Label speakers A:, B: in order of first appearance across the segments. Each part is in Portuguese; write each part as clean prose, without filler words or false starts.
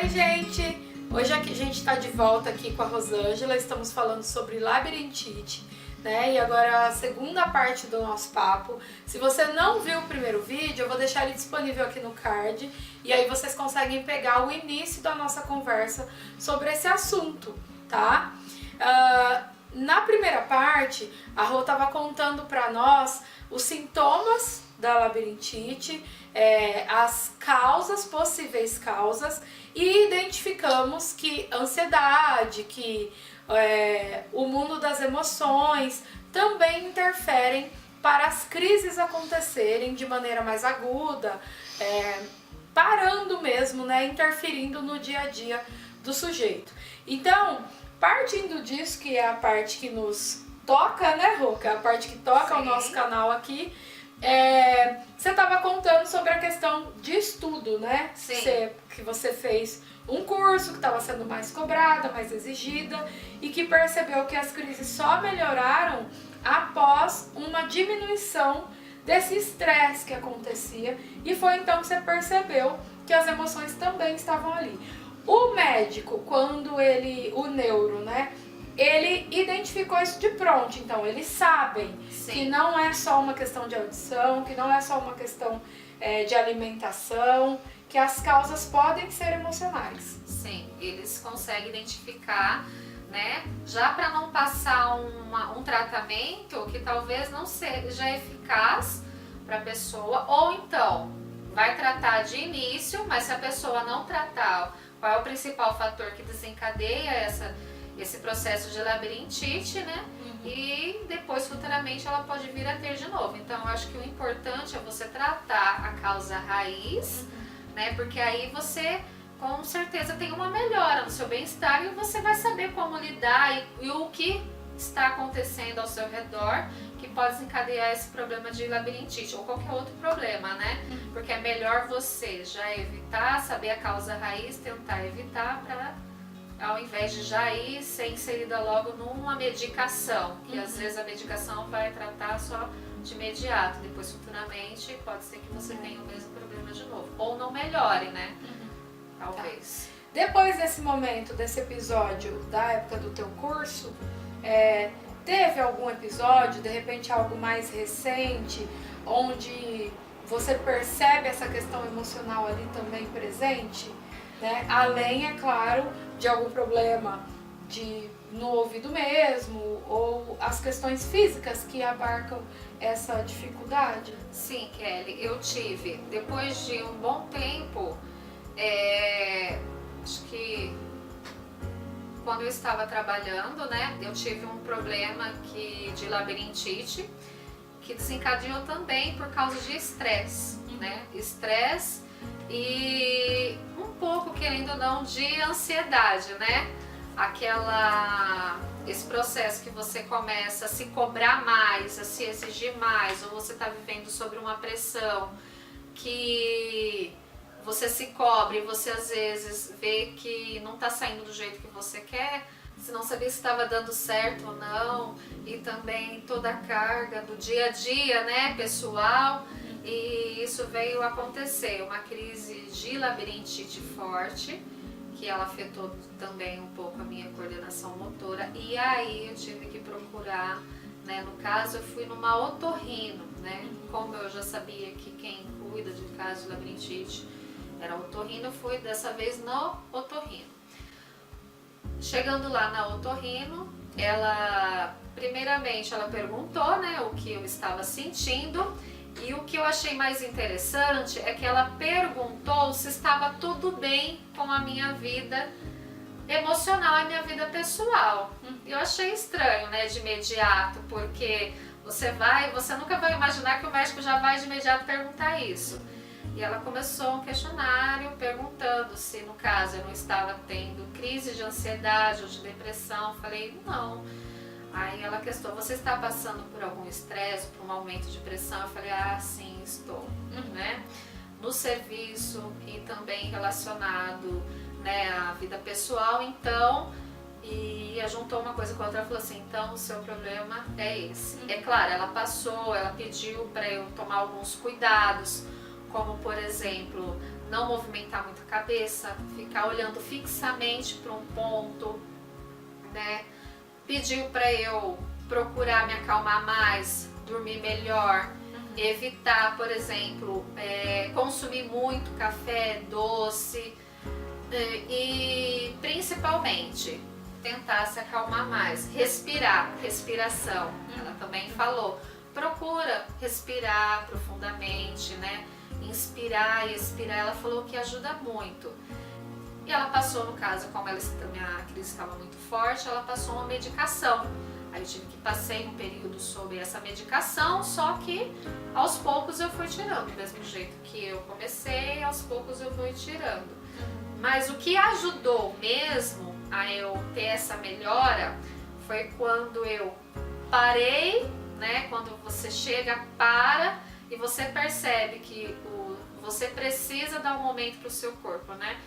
A: Oi, gente! Hoje aqui a gente está de volta aqui com a Rosângela, estamos falando sobre labirintite, né? E agora a segunda parte do nosso papo. Se você não viu o primeiro vídeo, eu vou deixar ele disponível aqui no card e aí vocês conseguem pegar o início da nossa conversa sobre esse assunto, tá? Na primeira parte, a Rô estava contando para nós os sintomas da labirintite, as causas, possíveis causas, e identificamos que ansiedade, que o mundo das emoções também interferem para as crises acontecerem de maneira mais aguda, parando mesmo, né, interferindo no dia a dia do sujeito. Então, partindo disso, que é a parte que nos toca, né, Roca? A parte que toca o nosso canal aqui, você estava contando sobre a questão de estudo, né?
B: Sim.
A: Que você fez um curso que estava sendo mais cobrada, mais exigida, e que percebeu que as crises só melhoraram após uma diminuição desse estresse que acontecia, e foi então que você percebeu que as emoções também estavam ali. O médico, o neuro, né? Ele identificou isso de pronto, então eles sabem que não é só uma questão de audição, que não é só uma questão de alimentação, que as causas podem ser emocionais.
B: Sim, eles conseguem identificar, né? Já para não passar um tratamento que talvez não seja eficaz para a pessoa, ou então vai tratar de início, mas se a pessoa não tratar, qual é o principal fator que desencadeia esse processo de labirintite, né? E depois, futuramente, ela pode vir a ter de novo. Então, eu acho que o importante é você tratar a causa raiz, né? Porque aí você, com certeza, tem uma melhora no seu bem-estar e você vai saber como lidar e o que está acontecendo ao seu redor que pode desencadear esse problema de labirintite ou qualquer outro problema, né? Porque é melhor você já evitar, saber a causa raiz, tentar evitar para, ao invés de já ir ser inserida logo numa medicação, que às vezes a medicação vai tratar só de imediato, depois futuramente pode ser que você tenha o mesmo problema de novo, ou não melhore, né? Talvez.
A: Tá. Depois desse momento, desse episódio da época do teu curso, teve algum episódio, de repente algo mais recente, onde você percebe essa questão emocional ali também presente? Né? Além, é claro, de algum problema no ouvido mesmo, ou as questões físicas que abarcam essa dificuldade?
B: Sim, Kelly, eu tive, depois de um bom tempo, acho que quando eu estava trabalhando, né, eu tive um problema de labirintite, que desencadeou também por causa de estresse, né? Estresse e um pouco, querendo ou não, de ansiedade, né? Esse processo que você começa a se cobrar mais, a se exigir mais, ou você está vivendo sobre uma pressão que você se cobre e você às vezes vê que não está saindo do jeito que você quer, você não sabia se estava dando certo ou não, e também toda a carga do dia a dia, né, pessoal. E isso veio acontecer, uma crise de labirintite forte, que ela afetou também um pouco a minha coordenação motora, e aí eu tive que procurar, né, no caso eu fui numa otorrino, né, como eu já sabia que quem cuida de casos de labirintite era otorrino, eu fui dessa vez no otorrino. Chegando lá na otorrino, primeiramente ela perguntou, né, o que eu estava sentindo. E o que eu achei mais interessante é que ela perguntou se estava tudo bem com a minha vida emocional e minha vida pessoal. E eu achei estranho, né, de imediato, porque você nunca vai imaginar que o médico já vai de imediato perguntar isso. E ela começou um questionário perguntando se, no caso, eu não estava tendo crise de ansiedade ou de depressão. Eu falei, não. Aí ela questionou, você está passando por algum estresse, por um aumento de pressão? Eu falei, sim, estou, né? No serviço e também relacionado, né, à vida pessoal, então, e juntou uma coisa com a outra, ela falou assim, então o seu problema é esse. É claro, ela pediu para eu tomar alguns cuidados, como por exemplo, não movimentar muito a cabeça, ficar olhando fixamente para um ponto, né? Pediu para eu procurar me acalmar mais, dormir melhor, evitar, por exemplo, consumir muito café, doce e principalmente tentar se acalmar mais, respiração. Ela também falou, procura respirar profundamente, né? Inspirar e expirar, ela falou que ajuda muito. E ela passou, no caso, como a minha crise estava muito forte, ela passou uma medicação. Aí eu tive que passar um período sobre essa medicação, só que aos poucos eu fui tirando, do mesmo jeito que eu comecei, aos poucos eu fui tirando. Mas o que ajudou mesmo a eu ter essa melhora foi quando eu parei, né? Quando você chega, para e você percebe que você precisa dar um momento para o seu corpo, né?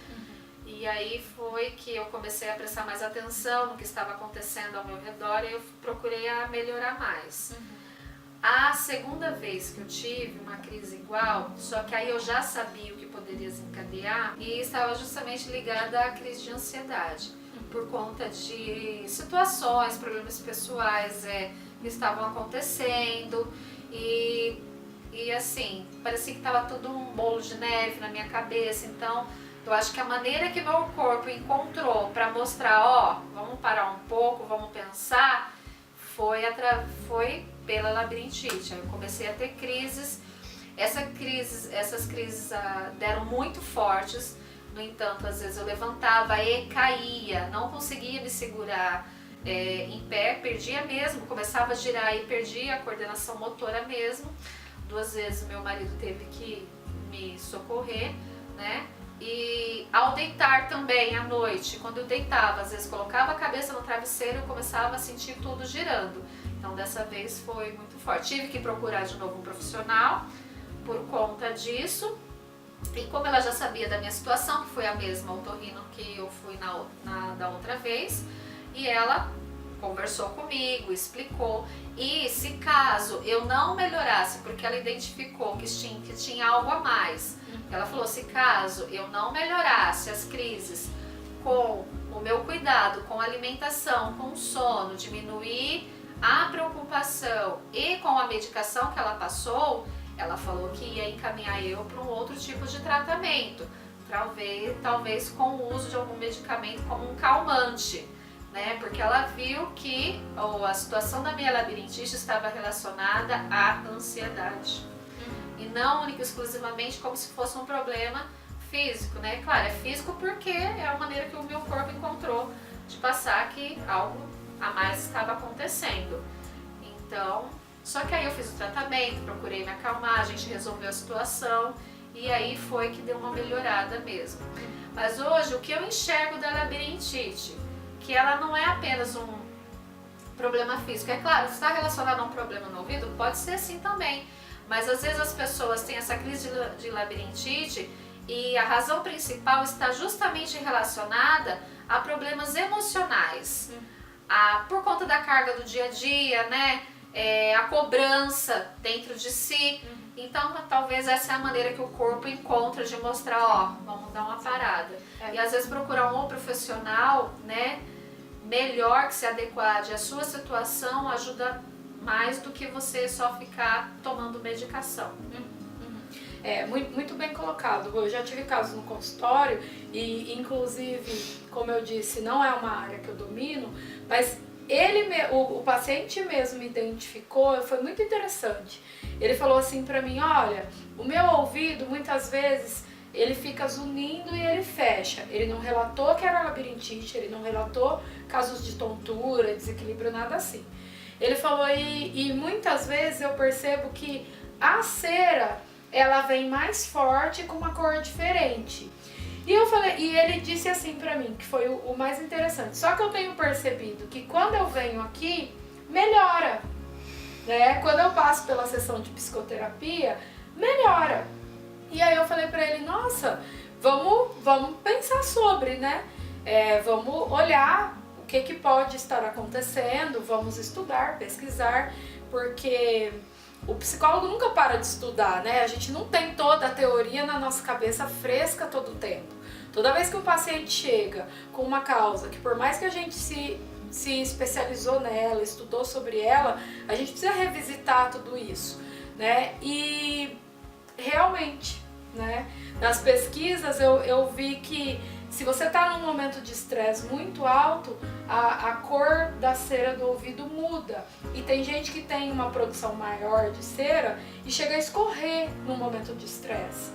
B: E aí foi que eu comecei a prestar mais atenção no que estava acontecendo ao meu redor e eu procurei a melhorar mais. A segunda vez que eu tive uma crise igual, só que aí eu já sabia o que poderia desencadear e estava justamente ligada à crise de ansiedade, por conta de situações, problemas pessoais que estavam acontecendo e assim, parecia que estava tudo um bolo de neve na minha cabeça. Então eu acho que a maneira que meu corpo encontrou para mostrar, ó, vamos parar um pouco, vamos pensar, foi pela labirintite. Aí eu comecei a ter crises. Essas crises deram muito fortes. No entanto, às vezes eu levantava e caía, não conseguia me segurar em pé, perdia mesmo, começava a girar e perdia a coordenação motora mesmo. 2 vezes meu marido teve que me socorrer, né? E ao deitar também à noite, quando eu deitava, às vezes colocava a cabeça no travesseiro, eu começava a sentir tudo girando. Então dessa vez foi muito forte. Tive que procurar de novo um profissional por conta disso. E como ela já sabia da minha situação, que foi a mesma otorrino que eu fui da outra vez, e ela conversou comigo, explicou. E se caso eu não melhorasse, porque ela identificou que tinha algo a mais, ela falou, se caso eu não melhorasse as crises com o meu cuidado, com a alimentação, com o sono, diminuir a preocupação e com a medicação que ela passou, ela falou que ia encaminhar eu para um outro tipo de tratamento, talvez com o uso de algum medicamento como um calmante, né? Porque ela viu que a situação da minha labirintite estava relacionada à ansiedade. E não única e exclusivamente como se fosse um problema físico, né? Claro, é físico porque é a maneira que o meu corpo encontrou de passar que algo a mais estava acontecendo. Então, só que aí eu fiz o tratamento, procurei me acalmar, a gente resolveu a situação e aí foi que deu uma melhorada mesmo. Mas hoje o que eu enxergo da labirintite, que ela não é apenas um problema físico. É claro, se está relacionado a um problema no ouvido, pode ser sim também. Mas às vezes as pessoas têm essa crise de labirintite e a razão principal está justamente relacionada a problemas emocionais. Por conta da carga do dia a dia, né? A cobrança dentro de si. Então talvez essa é a maneira que o corpo encontra de mostrar, ó, vamos dar uma parada. E às vezes procurar um profissional, né, melhor, que se adequade à sua situação, ajuda mais do que você só ficar tomando medicação.
A: Muito bem colocado. Eu já tive casos no consultório e, inclusive, como eu disse, não é uma área que eu domino, mas o paciente mesmo me identificou, foi muito interessante. Ele falou assim pra mim, olha, o meu ouvido muitas vezes ele fica zunindo e ele fecha. Ele não relatou que era labirintite, ele não relatou casos de tontura, desequilíbrio, nada assim. Ele falou, e muitas vezes eu percebo que a cera, ela vem mais forte com uma cor diferente. E eu falei, e ele disse assim pra mim, que foi o mais interessante. Só que eu tenho percebido que quando eu venho aqui, melhora. Né? Quando eu passo pela sessão de psicoterapia, melhora. E aí eu falei pra ele, nossa, vamos pensar sobre, né? Vamos olhar o que pode estar acontecendo, vamos estudar, pesquisar, porque o psicólogo nunca para de estudar, né? A gente não tem toda a teoria na nossa cabeça fresca todo o tempo. Toda vez que um paciente chega com uma causa que por mais que a gente se especializou nela, estudou sobre ela, a gente precisa revisitar tudo isso, né? E realmente, né, nas pesquisas eu vi que se você está num momento de estresse muito alto, a cor da cera do ouvido muda. E tem gente que tem uma produção maior de cera e chega a escorrer num momento de estresse.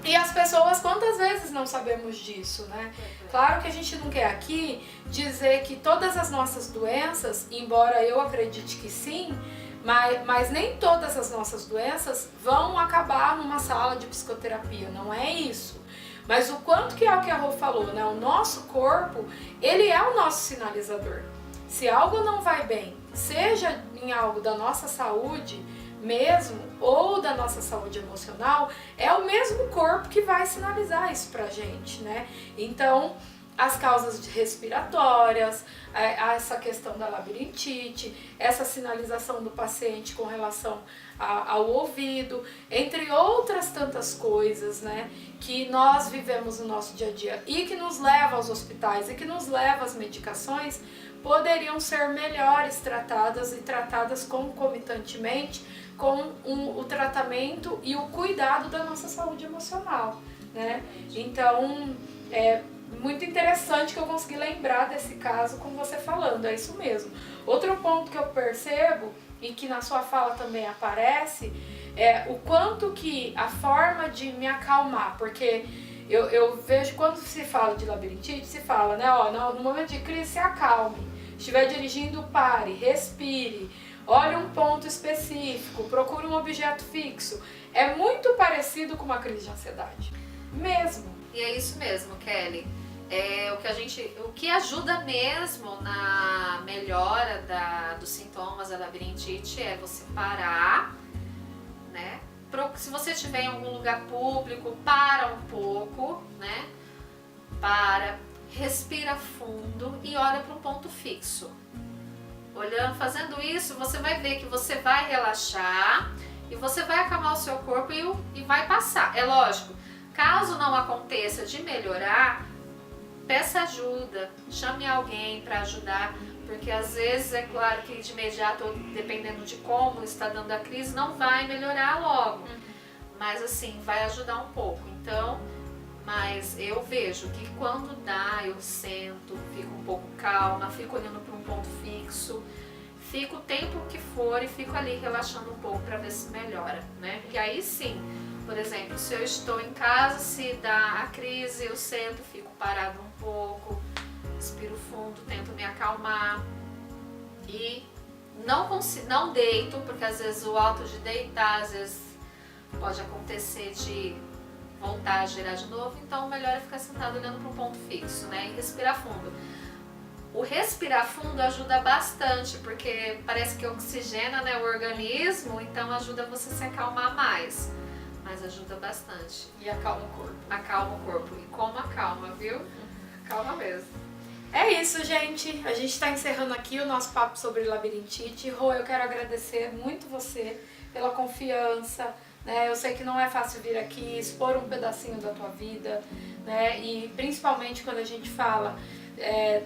A: E as pessoas, quantas vezes não sabemos disso, né? Claro que a gente não quer aqui dizer que todas as nossas doenças, embora eu acredite que sim, mas nem todas as nossas doenças vão acabar numa sala de psicoterapia, não é isso. Mas o quanto que é o que a Rô falou, né? O nosso corpo, ele é o nosso sinalizador. Se algo não vai bem, seja em algo da nossa saúde mesmo, ou da nossa saúde emocional, é o mesmo corpo que vai sinalizar isso pra gente, né? Então, as causas respiratórias, essa questão da labirintite, essa sinalização do paciente com relação ao ouvido, entre outras tantas coisas, né, que nós vivemos no nosso dia a dia e que nos leva aos hospitais e que nos leva às medicações, poderiam ser melhores tratadas e tratadas concomitantemente com o tratamento e o cuidado da nossa saúde emocional, né? Então, é muito interessante que eu consegui lembrar desse caso com você falando, é isso mesmo. Outro ponto que eu percebo e que na sua fala também aparece é o quanto que a forma de me acalmar, porque eu vejo quando se fala de labirintite, se fala, né, ó, no momento de crise se acalme, estiver dirigindo, pare, respire, olhe um ponto específico, procure um objeto fixo. É muito parecido com uma crise de ansiedade, mesmo.
B: E é isso mesmo, Kelly. O que ajuda mesmo na melhora dos sintomas da labirintite é você parar, né? Se você estiver em algum lugar público, para um pouco, né? Respira fundo e olha para um ponto fixo. Fazendo isso, você vai ver que você vai relaxar e você vai acalmar o seu corpo e vai passar. É lógico, caso não aconteça de melhorar, peça ajuda, chame alguém para ajudar, porque às vezes é claro que de imediato, dependendo de como está dando a crise, não vai melhorar logo, mas assim, vai ajudar um pouco. Então, mas eu vejo que quando dá, eu sento, fico um pouco calma, fico olhando para um ponto fixo, fico o tempo que for e fico ali relaxando um pouco para ver se melhora, né? Porque aí sim, por exemplo, se eu estou em casa, se dá a crise, eu sento, fico parado um pouco, respiro fundo, tento me acalmar e não deito, porque às vezes o ato de deitar, às vezes pode acontecer de voltar a girar de novo, então o melhor é ficar sentado olhando para um ponto fixo, né? E respirar fundo. O respirar fundo ajuda bastante, porque parece que oxigena, né, o organismo, então ajuda você a se acalmar mais. Mas ajuda bastante.
A: E acalma o corpo.
B: Acalma o corpo. E como acalma, viu? Acalma mesmo.
A: É isso, gente. A gente está encerrando aqui o nosso papo sobre labirintite. Rô, eu quero agradecer muito você pela confiança, né? Eu sei que não é fácil vir aqui expor um pedacinho da tua vida, né? E principalmente quando a gente fala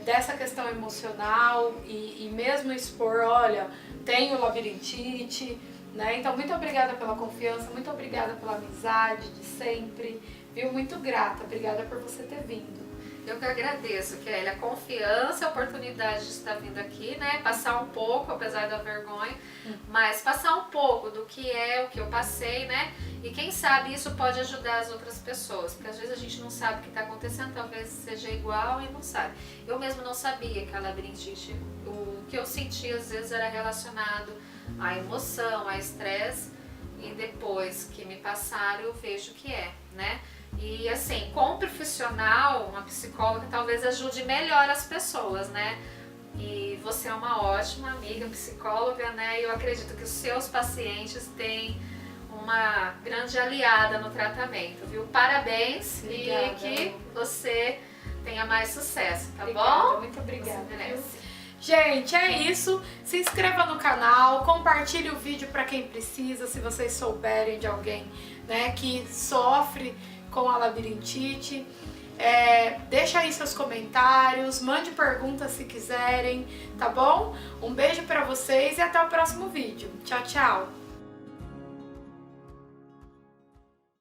A: dessa questão emocional e mesmo expor, olha, tenho labirintite, né? Então, muito obrigada pela confiança, muito obrigada pela amizade de sempre, viu? Muito grata, obrigada por você ter vindo.
B: Eu que agradeço, Kelly, a confiança, a oportunidade de estar vindo aqui, né? Passar um pouco, apesar da vergonha, mas passar um pouco do que é o que eu passei, né? E quem sabe isso pode ajudar as outras pessoas, porque às vezes a gente não sabe o que está acontecendo, talvez seja igual e não sabe. Eu mesmo não sabia que a labirintite, o que eu sentia às vezes era relacionado à emoção, a estresse, e depois que me passaram eu vejo que é, né? E assim, com um profissional, uma psicóloga, talvez ajude melhor as pessoas, né? E você é uma ótima amiga psicóloga, né? E eu acredito que os seus pacientes têm uma grande aliada no tratamento, viu? Parabéns. Obrigada. E que você tenha mais sucesso, tá
A: obrigada,
B: bom?
A: Muito obrigada. Gente, é isso. Se inscreva no canal, compartilhe o vídeo para quem precisa, se vocês souberem de alguém, né, que sofre com a labirintite. Deixa aí seus comentários, mande perguntas se quiserem, tá bom? Um beijo para vocês e até o próximo vídeo. Tchau, tchau!